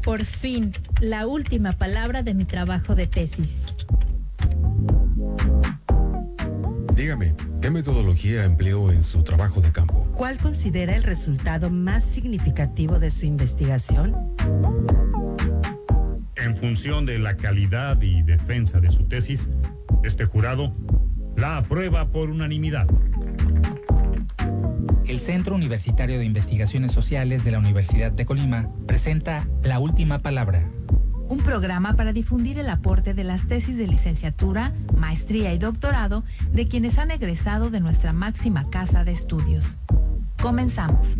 Por fin, la última palabra de mi trabajo de tesis. Dígame, ¿qué metodología empleó en su trabajo de campo? ¿Cuál considera el resultado más significativo de su investigación? En función de la calidad y defensa de su tesis, este jurado la aprueba por unanimidad. El Centro Universitario de Investigaciones Sociales de la Universidad de Colima presenta La Última Palabra. Un programa para difundir el aporte de las tesis de licenciatura, maestría y doctorado de quienes han egresado de nuestra máxima casa de estudios. Comenzamos.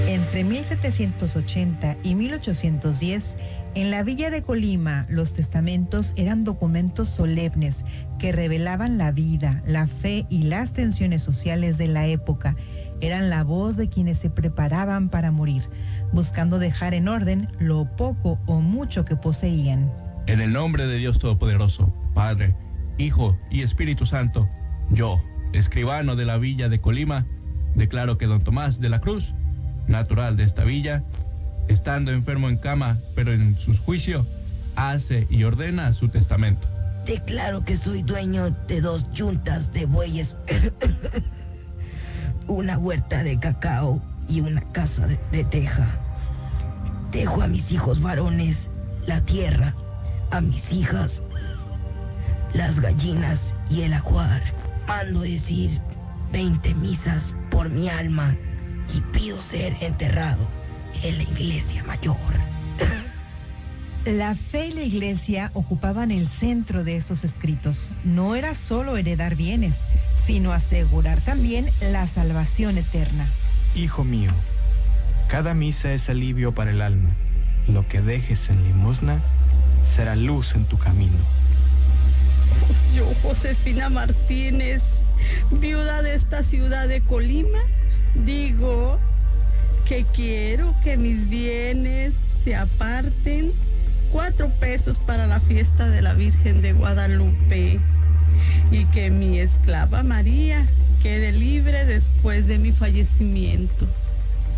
Entre 1780 y 1810, en la villa de Colima, los testamentos eran documentos solemnes que revelaban la vida, la fe y las tensiones sociales de la época. Eran la voz de quienes se preparaban para morir, buscando dejar en orden lo poco o mucho que poseían. En el nombre de Dios Todopoderoso, Padre, Hijo y Espíritu Santo, yo, escribano de la villa de Colima, declaro que don Tomás de la Cruz, natural de esta villa, estando enfermo en cama, pero en su juicio, hace y ordena su testamento. Declaro que soy dueño de 2 yuntas de bueyes, una huerta de cacao y una casa de teja. Dejo a mis hijos varones la tierra, a mis hijas las gallinas y el ajuar. Mando decir 20 misas por mi alma y pido ser enterrado en la iglesia mayor. La fe y la iglesia ocupaban el centro de estos escritos. No era solo heredar bienes, sino asegurar también la salvación eterna. Hijo mío, cada misa es alivio para el alma. Lo que dejes en limosna será luz en tu camino. Yo, Josefina Martínez, viuda de esta ciudad de Colima, digo que quiero que mis bienes se aparten 4 pesos para la fiesta de la Virgen de Guadalupe y que mi esclava María quede libre después de mi fallecimiento.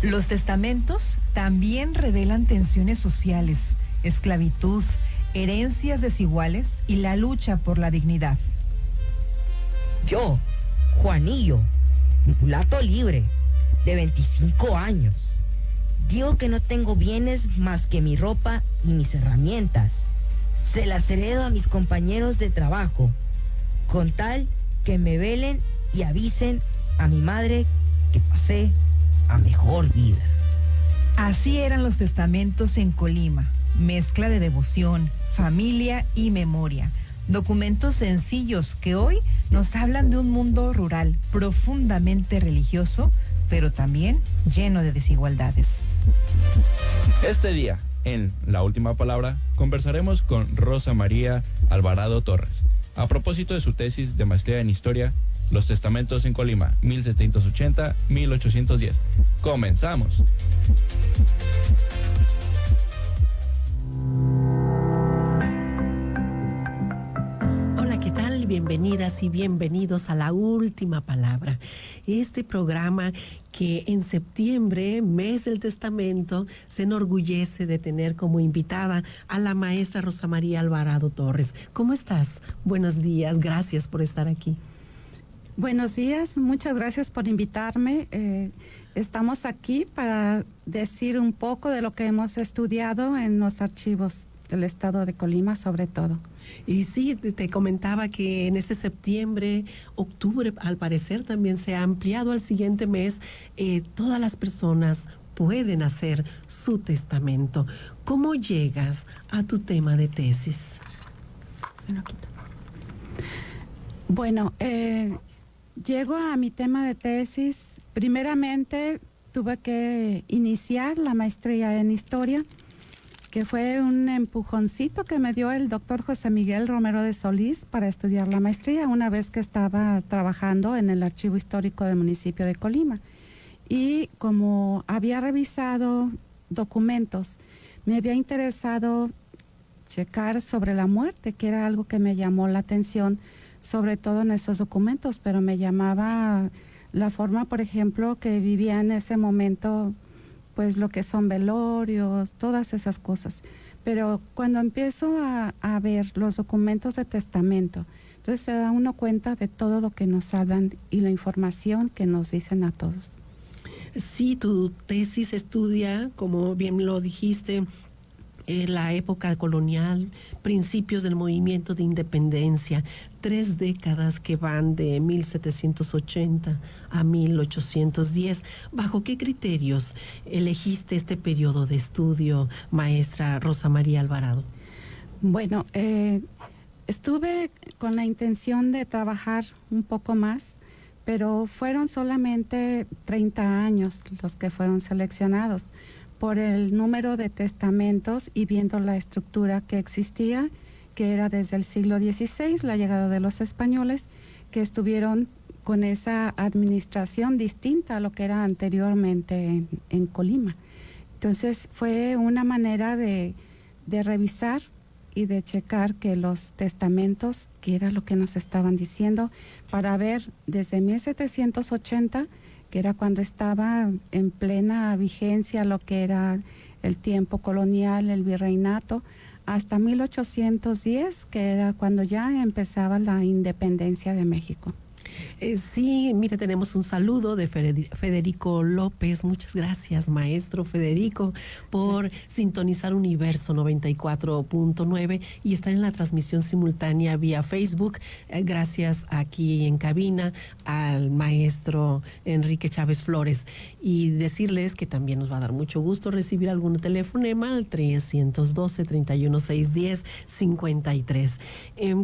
Los testamentos también revelan tensiones sociales, esclavitud, herencias desiguales y la lucha por la dignidad. Yo, Juanillo, mulato libre, de 25 años, digo que no tengo bienes más que mi ropa y mis herramientas. Se las heredo a mis compañeros de trabajo, con tal que me velen y avisen a mi madre que pasé a mejor vida. Así eran los testamentos en Colima, mezcla de devoción, familia y memoria. Documentos sencillos que hoy nos hablan de un mundo rural profundamente religioso, pero también lleno de desigualdades. Este día, en La Última Palabra, conversaremos con Rosa María Alvarado Torres, a propósito de su tesis de maestría en Historia, Los Testamentos en Colima, 1780-1810. ¡Comenzamos! Hola, ¿qué tal? Bienvenidas y bienvenidos a La Última Palabra. Este programa que en septiembre, mes del testamento, se enorgullece de tener como invitada a la maestra Rosa María Alvarado Torres. ¿Cómo estás? Buenos días, gracias por estar aquí. Buenos días, muchas gracias por invitarme. Estamos aquí para decir un poco de lo que hemos estudiado en los archivos del estado de Colima, sobre todo. Y sí, te comentaba que en este septiembre, octubre, al parecer también se ha ampliado al siguiente mes, todas las personas pueden hacer su testamento. ¿Cómo llegas a tu tema de tesis? Bueno, llego a mi tema de tesis. Primeramente tuve que iniciar la maestría en Historia, que fue un empujoncito que me dio el doctor José Miguel Romero de Solís para estudiar la maestría, una vez que estaba trabajando en el Archivo Histórico del municipio de Colima. Y como había revisado documentos, me había interesado checar sobre la muerte, que era algo que me llamó la atención, sobre todo en esos documentos, pero me llamaba la forma, por ejemplo, que vivía en ese momento pues lo que son velorios, todas esas cosas. Pero cuando empiezo a ver los documentos de testamento, entonces se da uno cuenta de todo lo que nos hablan y la información que nos dicen a todos. Sí, tu tesis estudia, como bien lo dijiste, la época colonial, principios del movimiento de independencia, 3 décadas que van de 1780 a 1810. ¿Bajo qué criterios elegiste este periodo de estudio, maestra Rosa María Alvarado? Bueno, estuve con la intención de trabajar un poco más, pero fueron solamente 30 años los que fueron seleccionados por el número de testamentos y viendo la estructura que existía, que era desde el siglo XVI, la llegada de los españoles, que estuvieron con esa administración distinta a lo que era anteriormente en Colima. Entonces fue una manera de revisar y de checar que los testamentos, que era lo que nos estaban diciendo, para ver desde 1780, que era cuando estaba en plena vigencia lo que era el tiempo colonial, el virreinato, hasta 1810, que era cuando ya empezaba la independencia de México. Sí, mira, tenemos un saludo de Federico López. Muchas gracias, maestro Federico, por sintonizar Universo 94.9 y estar en la transmisión simultánea vía Facebook. Gracias aquí en cabina al maestro Enrique Chávez Flores. Y decirles que también nos va a dar mucho gusto recibir algún telefonema al 312-316-1053.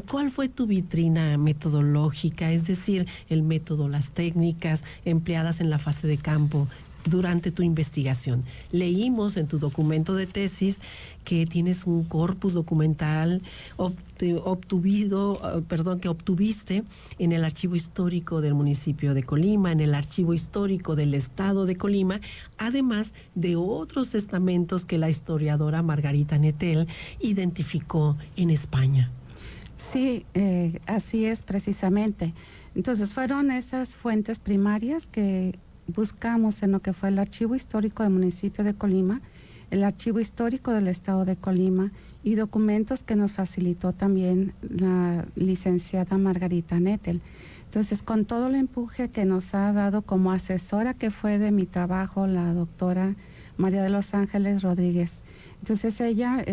¿Cuál fue tu vitrina metodológica? Es decir, el método, las técnicas empleadas en la fase de campo durante tu investigación. Leímos en tu documento de tesis que tienes un corpus documental que obtuviste en el Archivo Histórico del municipio de Colima, en el Archivo Histórico del Estado de Colima, además de otros testamentos que la historiadora Margarita Nettel identificó en España. Sí, así es precisamente. Entonces fueron esas fuentes primarias que buscamos en lo que fue el Archivo Histórico del municipio de Colima, el Archivo Histórico del Estado de Colima y documentos que nos facilitó también la licenciada Margarita Nettel. Entonces, con todo el empuje que nos ha dado como asesora que fue de mi trabajo la doctora María de los Ángeles Rodríguez. Entonces ella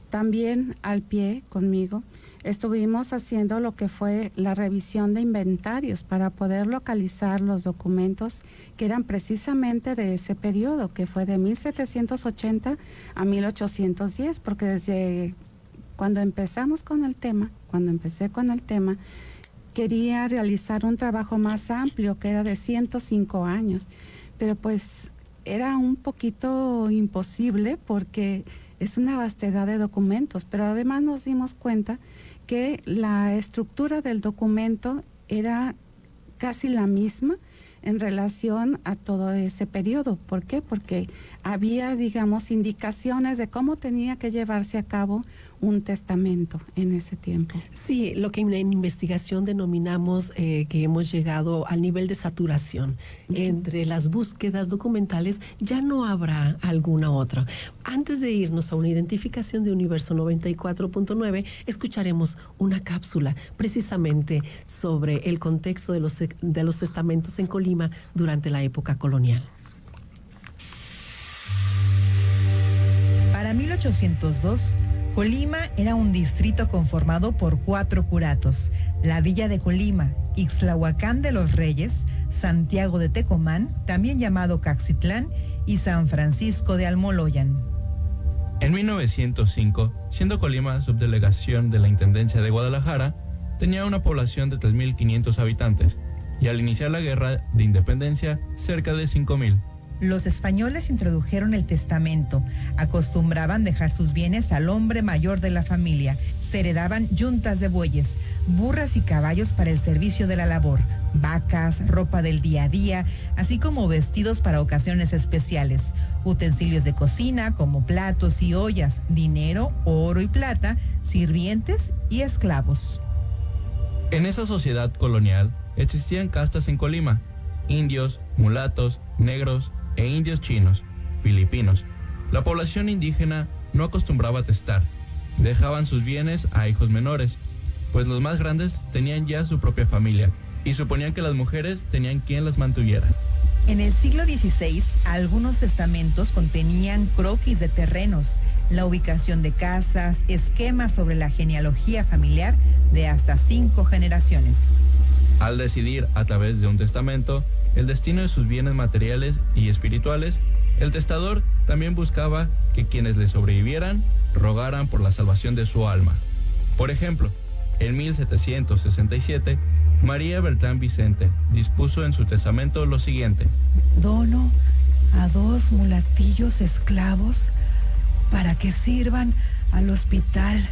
también al pie conmigo estuvimos haciendo lo que fue la revisión de inventarios para poder localizar los documentos que eran precisamente de ese periodo, que fue de 1780 a 1810, porque desde cuando empecé con el tema, quería realizar un trabajo más amplio, que era de 105 años, pero pues era un poquito imposible porque es una vastedad de documentos, pero además nos dimos cuenta que la estructura del documento era casi la misma en relación a todo ese periodo. ¿Por qué? Porque había, digamos, indicaciones de cómo tenía que llevarse a cabo un testamento en ese tiempo. Sí, lo que en investigación denominamos que hemos llegado al nivel de saturación. Entre las búsquedas documentales ya no habrá alguna otra. Antes de irnos a una identificación de Universo 94.9, escucharemos una cápsula precisamente sobre el contexto de los testamentos en Colima durante la época colonial. Para 1802, Colima era un distrito conformado por 4 curatos: la Villa de Colima, Ixtlahuacán de los Reyes, Santiago de Tecomán, también llamado Caxitlán, y San Francisco de Almoloyan. En 1905, siendo Colima subdelegación de la Intendencia de Guadalajara, tenía una población de 3.500 habitantes, y al iniciar la Guerra de Independencia, cerca de 5.000. Los españoles introdujeron el testamento, acostumbraban dejar sus bienes al hombre mayor de la familia, se heredaban yuntas de bueyes, burras y caballos para el servicio de la labor, vacas, ropa del día a día, así como vestidos para ocasiones especiales, utensilios de cocina como platos y ollas, dinero, oro y plata, sirvientes y esclavos. En esa sociedad colonial existían castas en Colima: indios, mulatos, negros e indios chinos, filipinos. La población indígena no acostumbraba a testar. Dejaban sus bienes a hijos menores, pues los más grandes tenían ya su propia familia y suponían que las mujeres tenían quien las mantuviera. En el siglo XVI, algunos testamentos contenían croquis de terrenos, la ubicación de casas, esquemas sobre la genealogía familiar de hasta 5 generaciones. Al decidir a través de un testamento el destino de sus bienes materiales y espirituales, el testador también buscaba que quienes le sobrevivieran rogaran por la salvación de su alma. Por ejemplo, en 1767, María Beltrán Vicente dispuso en su testamento lo siguiente: Dono a 2 mulatillos esclavos para que sirvan al hospital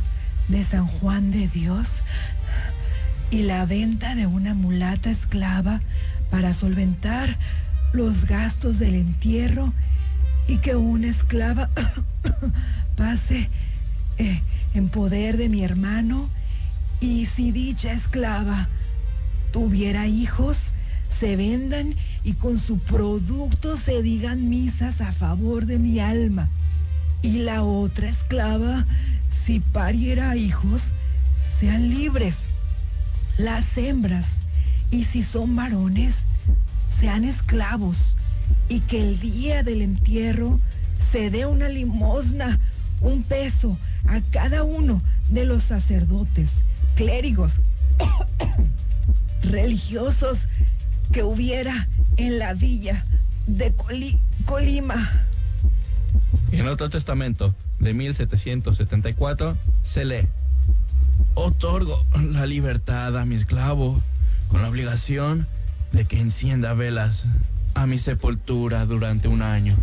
de San Juan de Dios, y la venta de una mulata esclava para solventar los gastos del entierro, y que una esclava pase en poder de mi hermano, y si dicha esclava tuviera hijos, se vendan y con su producto se digan misas a favor de mi alma, y la otra esclava, si pariera hijos, sean libres las hembras, y si son varones, sean esclavos, y que el día del entierro se dé una limosna, 1 peso a cada uno de los sacerdotes, clérigos, religiosos que hubiera en la villa de Colima. En otro testamento de 1774 se lee: otorgo la libertad a mi esclavo con la obligación de que encienda velas a mi sepultura durante 1 año.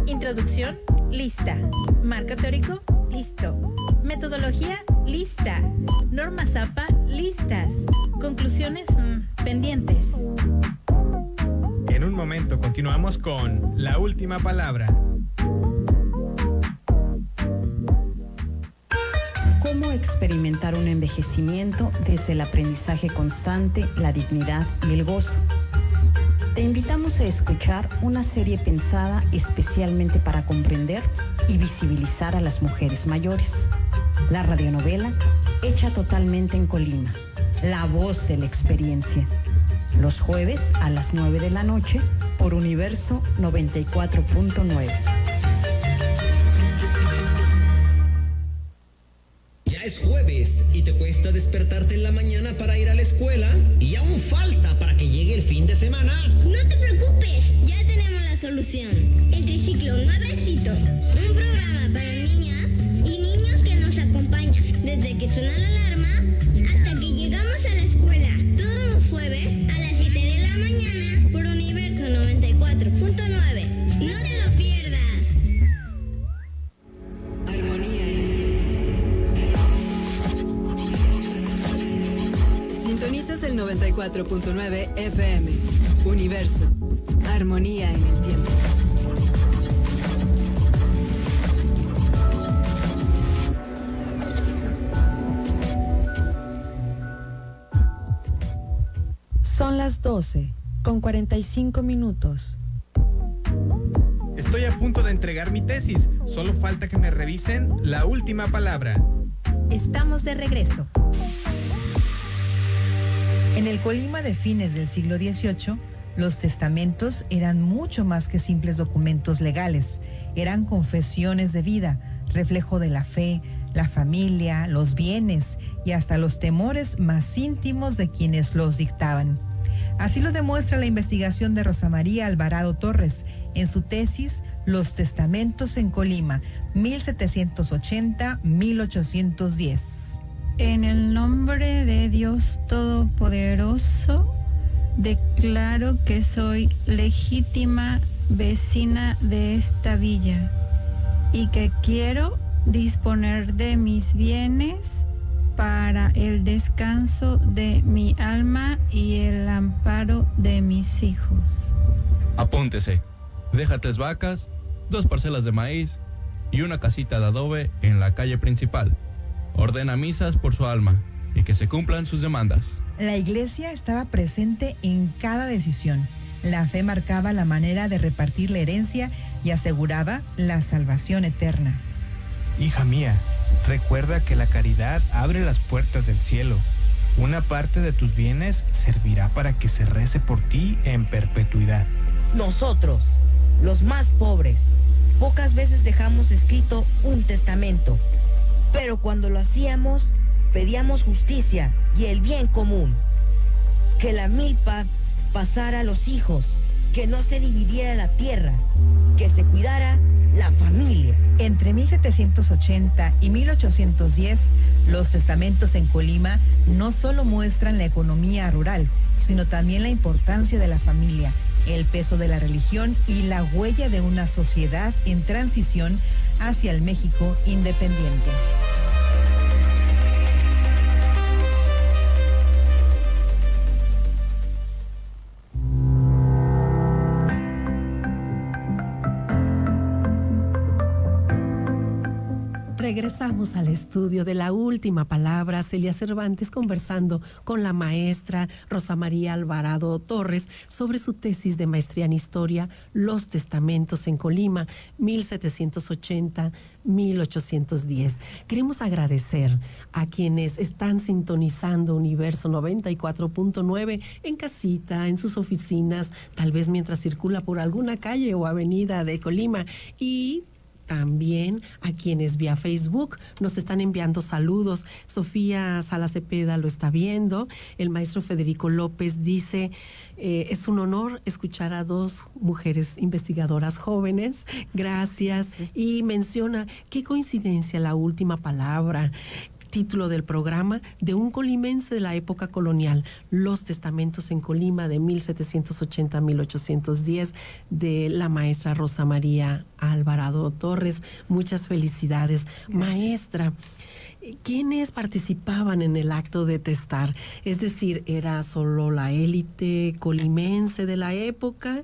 Introducción, lista. Marco teórico, listo. Metodología, lista. Normas APA, listas. Conclusiones, pendientes. En un momento continuamos con La Última Palabra. ¿Cómo experimentar un envejecimiento desde el aprendizaje constante, la dignidad y el gozo? Te invitamos a escuchar una serie pensada especialmente para comprender y visibilizar a las mujeres mayores. La radionovela hecha totalmente en Colima. La voz de la experiencia. Los jueves a las 9 de la noche por Universo 94.9. Es jueves y te cuesta despertarte en la mañana para ir a la escuela y aún falta para que llegue el fin de semana. No te preocupes, ya tenemos la solución. El triciclo Nuevecito, un programa para niñas y niños que nos acompaña desde que suena la alarma hasta que llegamos a la escuela. Todos los jueves a las 7 de la mañana por Universo 94.9. No te lo pierdas. Sintonizas el 94.9 FM. Universo. Armonía en el tiempo. Son las 12:45. Estoy a punto de entregar mi tesis. Solo falta que me revisen la última palabra. Estamos de regreso. En el Colima de fines del siglo XVIII, los testamentos eran mucho más que simples documentos legales. Eran confesiones de vida, reflejo de la fe, la familia, los bienes y hasta los temores más íntimos de quienes los dictaban. Así lo demuestra la investigación de Rosa María Alvarado Torres en su tesis Los Testamentos en Colima, 1780-1810. En el nombre de Dios Todopoderoso, declaro que soy legítima vecina de esta villa y que quiero disponer de mis bienes para el descanso de mi alma y el amparo de mis hijos. Apúntese. Deja 3 vacas, 2 parcelas de maíz y una casita de adobe en la calle principal. Ordena misas por su alma y que se cumplan sus demandas. La iglesia estaba presente en cada decisión. La fe marcaba la manera de repartir la herencia y aseguraba la salvación eterna. Hija mía, recuerda que la caridad abre las puertas del cielo. Una parte de tus bienes servirá para que se rece por ti en perpetuidad. Nosotros, los más pobres, pocas veces dejamos escrito un testamento, pero cuando lo hacíamos, pedíamos justicia y el bien común. Que la milpa pasara a los hijos, que no se dividiera la tierra, que se cuidara la familia. Entre 1780 y 1810, los testamentos en Colima no solo muestran la economía rural, sino también la importancia de la familia, el peso de la religión y la huella de una sociedad en transición hacia el México independiente. Regresamos al estudio de La Última Palabra. Celia Cervantes conversando con la maestra Rosa María Alvarado Torres sobre su tesis de maestría en Historia, Los Testamentos en Colima, 1780-1810. Queremos agradecer a quienes están sintonizando Universo 94.9 en casita, en sus oficinas, tal vez mientras circula por alguna calle o avenida de Colima, y también a quienes vía Facebook nos están enviando saludos. Sofía Sala Cepeda lo está viendo. El maestro Federico López dice: es un honor escuchar a dos mujeres investigadoras jóvenes. Gracias. Y menciona: qué coincidencia, La Última Palabra. Título del programa: de un colimense de la época colonial, Los Testamentos en Colima, de 1780 a 1810, de la maestra Rosa María Alvarado Torres. Muchas felicidades. Gracias. Maestra, ¿quiénes participaban en el acto de testar? Es decir, ¿era solo la élite colimense de la época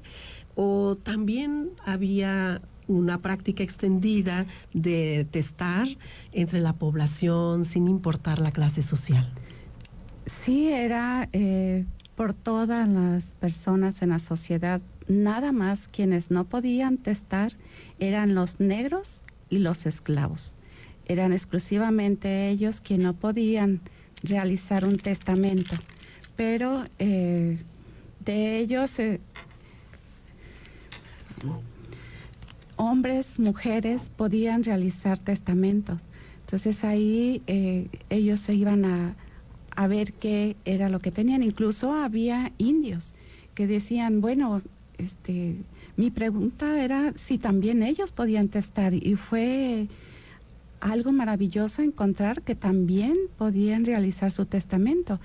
o también había una práctica extendida de testar entre la población sin importar la clase social? Sí, era por todas las personas en la sociedad. Nada más quienes no podían testar eran los negros y los esclavos. Eran exclusivamente ellos quienes no podían realizar un testamento. Pero de ellos... hombres, mujeres podían realizar testamentos. Entonces ahí ellos se iban a ver qué era lo que tenían. Incluso había indios que decían, bueno, mi pregunta era si también ellos podían testar, y fue algo maravilloso encontrar que también podían realizar su testamento.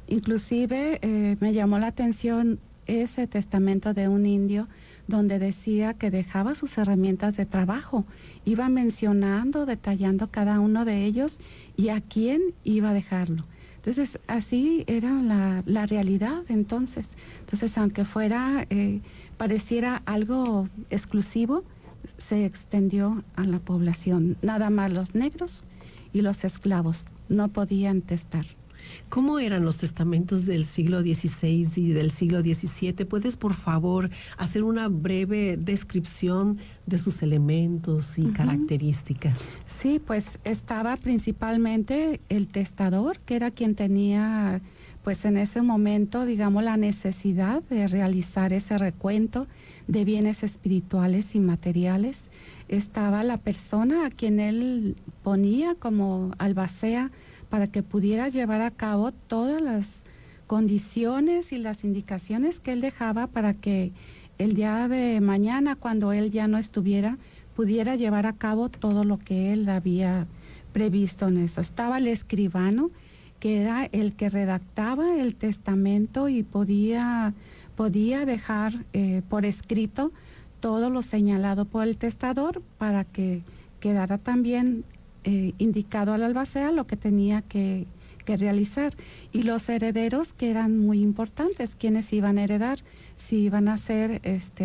Inclusive me llamó la atención ese testamento de un indio donde decía que dejaba sus herramientas de trabajo, iba mencionando, detallando cada uno de ellos y a quién iba a dejarlo. Entonces, así era la realidad entonces. Entonces, aunque fuera, pareciera algo exclusivo, se extendió a la población. Nada más los negros y los esclavos no podían testar. ¿Cómo eran los testamentos del siglo XVI y del siglo XVII? ¿Puedes, por favor, hacer una breve descripción de sus elementos y características? Sí, pues estaba principalmente el testador, que era quien tenía, pues en ese momento, digamos, la necesidad de realizar ese recuento de bienes espirituales y materiales. Estaba la persona a quien él ponía como albacea para que pudiera llevar a cabo todas las condiciones y las indicaciones que él dejaba para que el día de mañana, cuando él ya no estuviera, pudiera llevar a cabo todo lo que él había previsto en eso. Estaba el escribano, que era el que redactaba el testamento y podía dejar por escrito todo lo señalado por el testador para que quedara también indicado al albacea lo que tenía que realizar. Y los herederos, que eran muy importantes, quienes iban a heredar, si iban a ser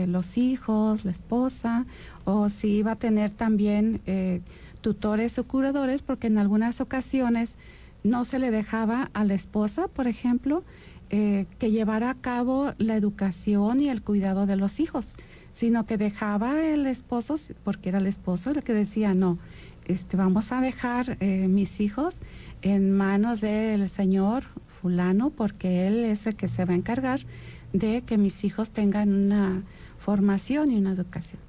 los hijos, la esposa, o si iba a tener también tutores o curadores, porque en algunas ocasiones no se le dejaba a la esposa, por ejemplo, que llevara a cabo la educación y el cuidado de los hijos, sino que dejaba el esposo, porque era el esposo el que decía, no, vamos a dejar mis hijos en manos del señor fulano, porque él es el que se va a encargar de que mis hijos tengan una formación y una educación.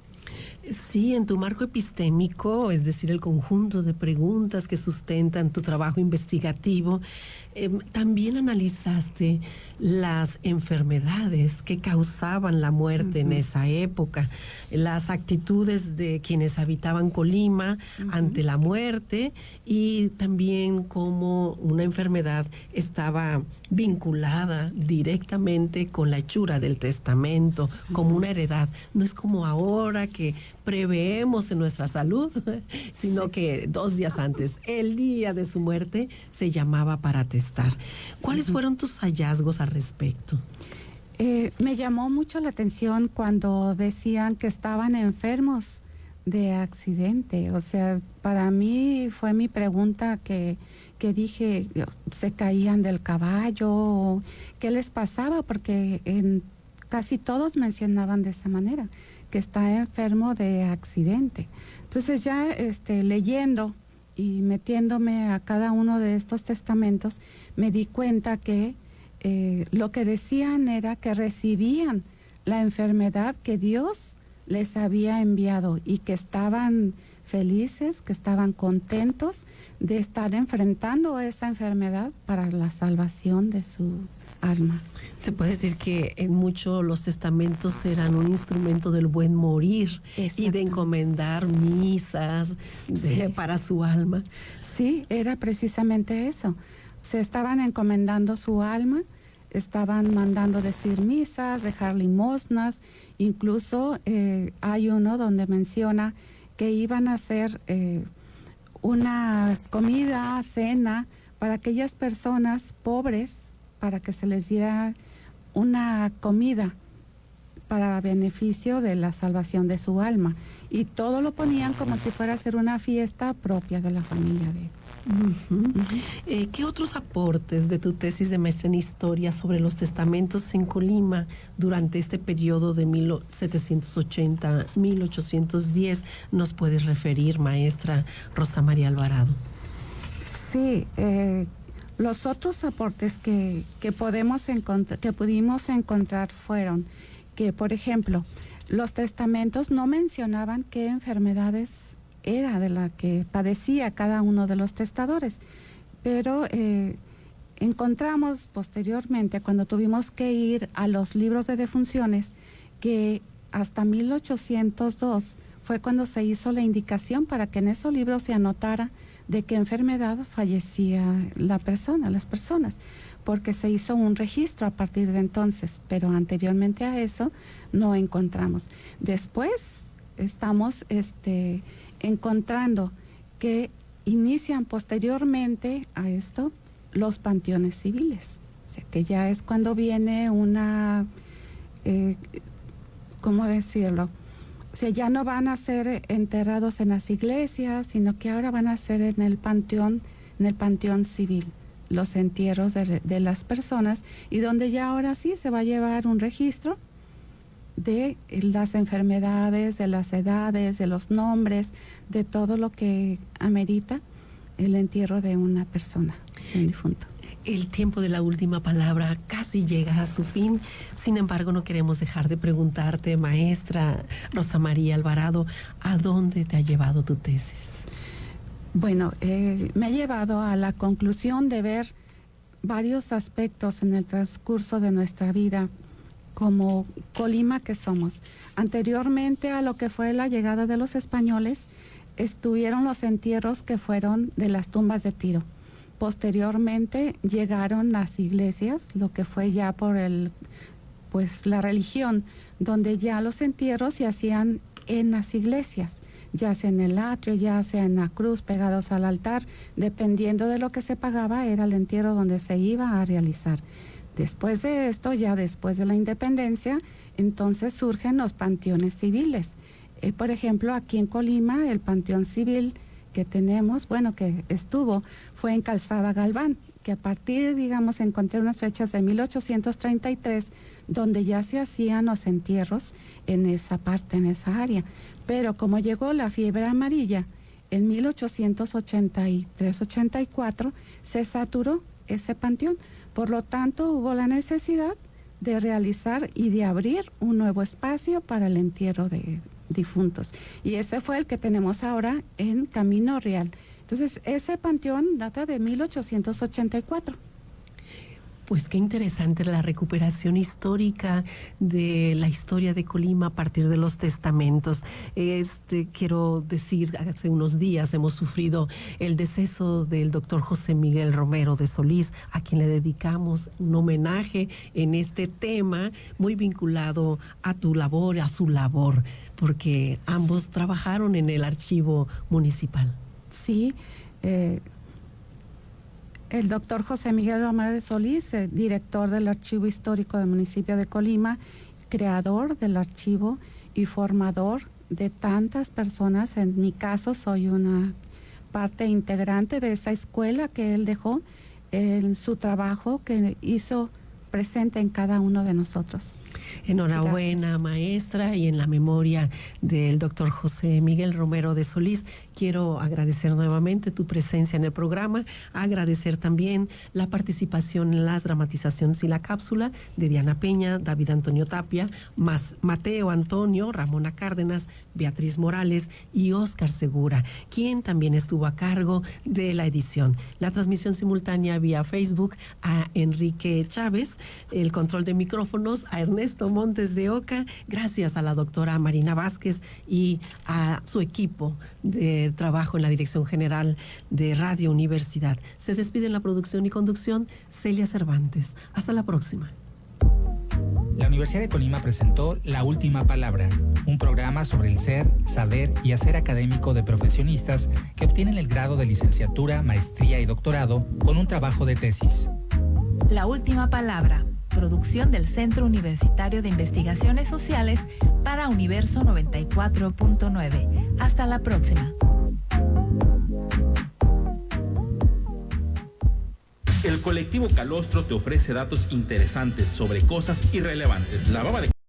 Sí, en tu marco epistémico, es decir, el conjunto de preguntas que sustentan tu trabajo investigativo, también analizaste las enfermedades que causaban la muerte en esa época, las actitudes de quienes habitaban Colima ante la muerte, y también cómo una enfermedad estaba vinculada directamente con la hechura del testamento, como una heredad. No es como ahora que preveemos en nuestra salud, sino que 2 días antes, el día de su muerte, se llamaba para testar. ¿Cuáles fueron tus hallazgos al respecto? Me llamó mucho la atención cuando decían que estaban enfermos de accidente. O sea, para mí fue mi pregunta que dije, ¿se caían del caballo? ¿Qué les pasaba? Porque casi todos mencionaban de esa manera, que está enfermo de accidente. Entonces ya leyendo y metiéndome a cada uno de estos testamentos, me di cuenta que lo que decían era que recibían la enfermedad que Dios les había enviado y que estaban felices, que estaban contentos de estar enfrentando esa enfermedad para la salvación de su alma. Se puede decir que en mucho los testamentos eran un instrumento del buen morir y de encomendar misas para su alma. Sí, era precisamente eso. Se estaban encomendando su alma, estaban mandando decir misas, dejar limosnas. Incluso hay uno donde menciona que iban a hacer una comida, cena, para aquellas personas pobres, para que se les diera una comida para beneficio de la salvación de su alma. Y todo lo ponían como si fuera a ser una fiesta propia de la familia de él. ¿Qué otros aportes de tu tesis de maestría en historia sobre los testamentos en Colima durante este periodo de 1780-1810 nos puedes referir, maestra Rosa María Alvarado? Sí, los otros aportes que pudimos encontrar fueron que, por ejemplo, los testamentos no mencionaban qué enfermedades era de la que padecía cada uno de los testadores, pero encontramos posteriormente, cuando tuvimos que ir a los libros de defunciones, que hasta 1802 fue cuando se hizo la indicación para que en esos libros se anotara de qué enfermedad fallecía las personas, porque se hizo un registro a partir de entonces, pero anteriormente a eso no encontramos. Después estamos encontrando que inician posteriormente a esto los panteones civiles, o sea, que ya es cuando viene una, ¿cómo decirlo? O sea, ya no van a ser enterrados en las iglesias, sino que ahora van a ser en el panteón civil, los entierros de las personas, y donde ya ahora sí se va a llevar un registro de las enfermedades, de las edades, de los nombres, de todo lo que amerita el entierro de una persona, de un difunto. El tiempo de la última palabra casi llega a su fin. Sin embargo, no queremos dejar de preguntarte, maestra Rosa María Alvarado, ¿a dónde te ha llevado tu tesis? Bueno, me ha llevado a la conclusión de ver varios aspectos en el transcurso de nuestra vida como Colima que somos. Anteriormente a lo que fue la llegada de los españoles, estuvieron los entierros que fueron de las tumbas de Tiro. Posteriormente llegaron las iglesias, lo que fue ya por la religión, donde ya los entierros se hacían en las iglesias, ya sea en el atrio, ya sea en la cruz, pegados al altar, dependiendo de lo que se pagaba, era el entierro donde se iba a realizar. Después de esto, ya después de la independencia, entonces surgen los panteones civiles. Por ejemplo, aquí en Colima, el panteón civil que tenemos, que estuvo, fue en Calzada Galván, que a partir, encontré unas fechas de 1833, donde ya se hacían los entierros en esa parte, en esa área. Pero como llegó la fiebre amarilla en 1883-84, se saturó ese panteón. Por lo tanto, hubo la necesidad de realizar y de abrir un nuevo espacio para el entierro de difuntos. Y ese fue el que tenemos ahora en Camino Real. Entonces, ese panteón data de 1884. Pues qué interesante la recuperación histórica de la historia de Colima a partir de los testamentos. Quiero decir, hace unos días hemos sufrido el deceso del doctor José Miguel Romero de Solís, a quien le dedicamos un homenaje en este tema muy vinculado a tu labor, a su labor, porque ambos trabajaron en el archivo municipal. Sí, el doctor José Miguel Romero de Solís, director del Archivo Histórico del municipio de Colima, creador del archivo y formador de tantas personas. En mi caso, soy una parte integrante de esa escuela que él dejó en su trabajo que hizo presente en cada uno de nosotros. Enhorabuena, gracias, maestra, y en la memoria del doctor José Miguel Romero de Solís, quiero agradecer nuevamente tu presencia en el programa, agradecer también la participación en las dramatizaciones y la cápsula de Diana Peña, David Antonio Tapia, Mateo Antonio, Ramona Cárdenas, Beatriz Morales y Óscar Segura, quien también estuvo a cargo de la edición. La transmisión simultánea vía Facebook a Enrique Chávez, el control de micrófonos a Ernesto Montes de Oca, gracias a la doctora Marina Vázquez y a su equipo de trabajo en la Dirección General de Radio Universidad. Se despide en la producción y conducción Celia Cervantes. Hasta la próxima. La Universidad de Colima presentó La Última Palabra, un programa sobre el ser, saber y hacer académico de profesionistas que obtienen el grado de licenciatura, maestría y doctorado con un trabajo de tesis. La Última Palabra, producción del Centro Universitario de Investigaciones Sociales para Universo 94.9. Hasta la próxima. El colectivo Calostro te ofrece datos interesantes sobre cosas irrelevantes. La baba de